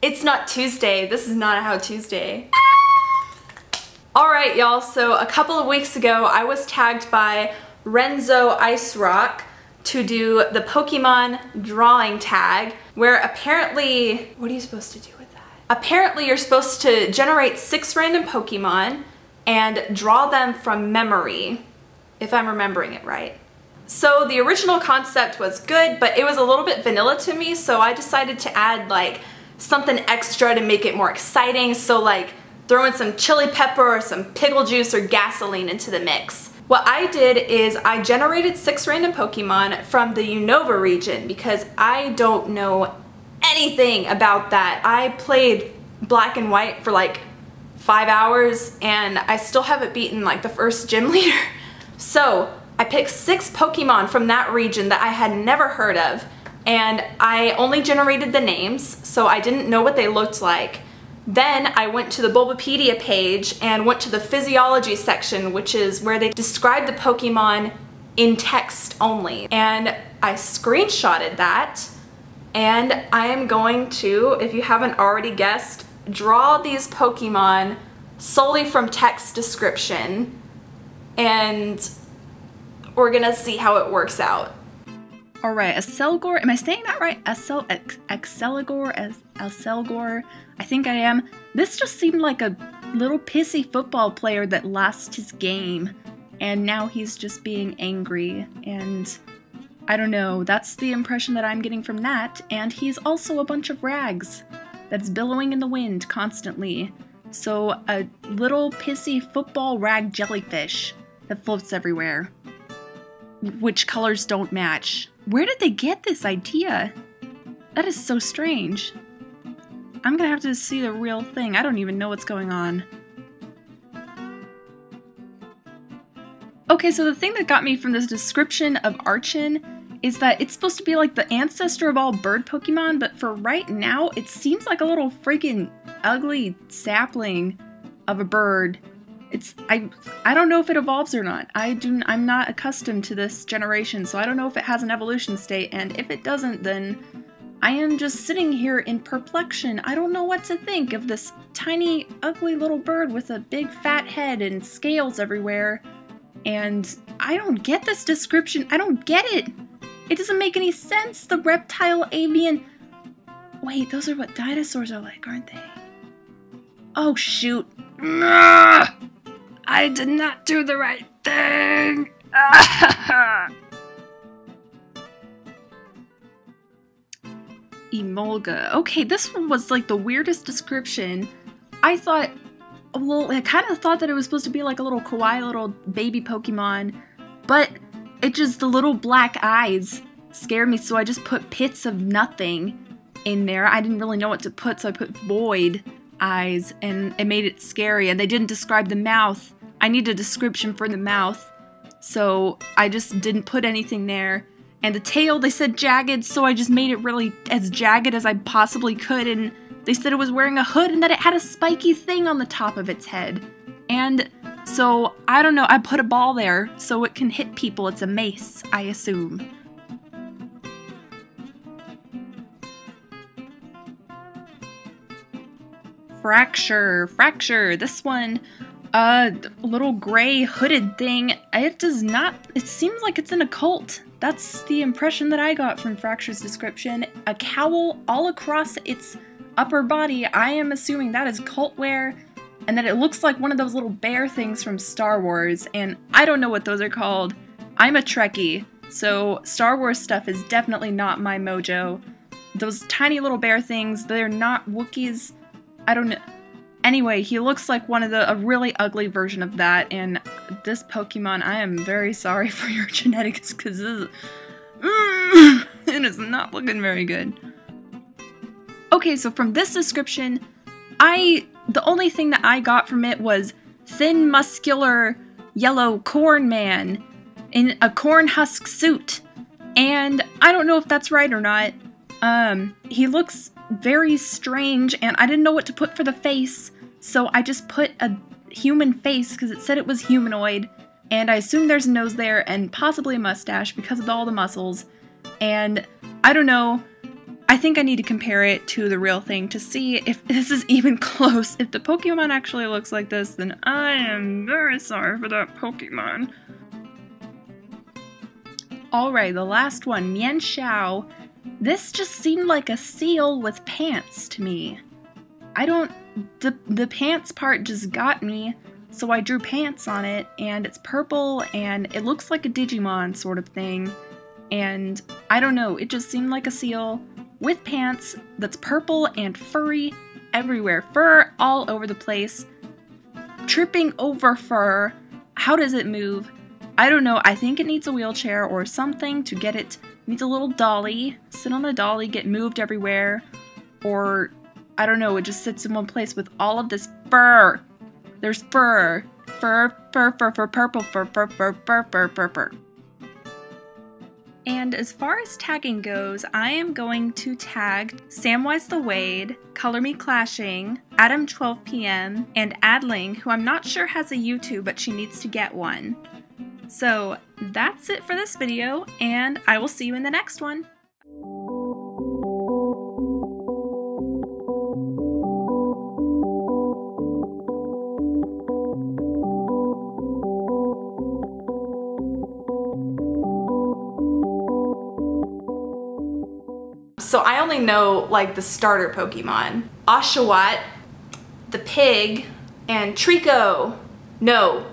It's not Tuesday. This is not a How Tuesday. Alright y'all, so a couple of weeks ago I was tagged by renzoicerok to do the Pokemon Drawing Tag, where apparently, what are you supposed to do with that? Apparently you're supposed to generate 6 random Pokemon and draw them from memory, if I'm remembering it right. So the original concept was good, but it was a little bit vanilla to me, so I decided to add like something extra to make it more exciting, so like throw in some chili pepper or some pickle juice or gasoline into the mix. What I did is I generated 6 random Pokemon from the Unova region because I don't know anything about that. I played Black and White for like 5 hours and I still haven't beaten like the first gym leader. So I picked 6 Pokemon from that region that I had never heard of, and I only generated the names, so I didn't know what they looked like. Then I went to the Bulbapedia page and went to the Physiology section, which is where they describe the Pokemon in text only. And I screenshotted that, and I am going to, if you haven't already guessed, draw these Pokemon solely from text description, and we're gonna see how it works out. Alright, Acelgor, am I saying that right? Acelgor, I think I am. This just seemed like a little pissy football player that lost his game, and now he's just being angry, and I don't know, that's the impression that I'm getting from that, and he's also a bunch of rags that's billowing in the wind constantly. So a little pissy football rag jellyfish that floats everywhere, which colors don't match. Where did they get this idea? That is so strange. I'm gonna have to see the real thing. I don't even know what's going on. Okay, so the thing that got me from this description of Archon is that it's supposed to be like the ancestor of all bird Pokemon, but for right now, it seems like a little freaking ugly sapling of a bird. I don't know if it evolves or not. I'm not accustomed to this generation, so I don't know if it has an evolution state, and if it doesn't, then I am just sitting here in perplexion. I don't know what to think of this tiny, ugly little bird with a big fat head and scales everywhere, and I don't get this description. I don't get it. It doesn't make any sense. The reptile, avian... Wait, those are what dinosaurs are like, aren't they? Oh, shoot. I did not do the right thing! Emolga. Okay, this one was like the weirdest description. I thought, well, I kind of thought that it was supposed to be like a little kawaii little baby Pokemon, but it just, the little black eyes scared me, so I just put pits of nothing in there. I didn't really know what to put, so I put void eyes, and it made it scary, and they didn't describe the mouth. I need a description for the mouth, so I just didn't put anything there. And the tail, they said jagged, so I just made it really as jagged as I possibly could, and they said it was wearing a hood and that it had a spiky thing on the top of its head. And so, I don't know, I put a ball there so it can hit people. It's a mace, I assume. Fracture, this one, little gray hooded thing, it seems like it's in a cult. That's the impression that I got from Fracture's description. A cowl all across its upper body. I am assuming that is cult wear, and that it looks like one of those little bear things from Star Wars, and I don't know what those are called. I'm a Trekkie, so Star Wars stuff is definitely not my mojo. Those tiny little bear things, they're not Wookiees. I don't know. Anyway, he looks like a really ugly version of that, and this Pokemon, I am very sorry for your genetics, because it is not looking very good. Okay, so from this description, the only thing that I got from it was thin, muscular, yellow corn man in a corn husk suit, and I don't know if that's right or not. He looks very strange, and I didn't know what to put for the face, so I just put a human face because it said it was humanoid, and I assume there's a nose there and possibly a mustache because of all the muscles, and I don't know. I think I need to compare it to the real thing to see if this is even close. If the Pokemon actually looks like this, then I am very sorry for that Pokemon. Alright, the last one, Mian Xiao. This just seemed like a seal with pants to me. The pants part just got me, so I drew pants on it, and it's purple, and it looks like a Digimon sort of thing, and I don't know, it just seemed like a seal with pants that's purple and furry everywhere. Fur all over the place, tripping over fur. How does it move? I don't know, I think it needs a wheelchair or something to get it. It needs a little dolly, sit on a dolly, get moved everywhere, or I don't know, it just sits in one place with all of this fur. There's fur, fur, fur, fur, fur, purple fur, fur, fur, fur, fur, fur, fur. And as far as tagging goes, I am going to tag Samwise the Wade, Color Me Clashing, Adam 12PM, and Adling, who I'm not sure has a YouTube, but she needs to get one. So that's it for this video, and I will see you in the next one. So I only know like the starter Pokemon. Oshawott, the pig, and Trico. No,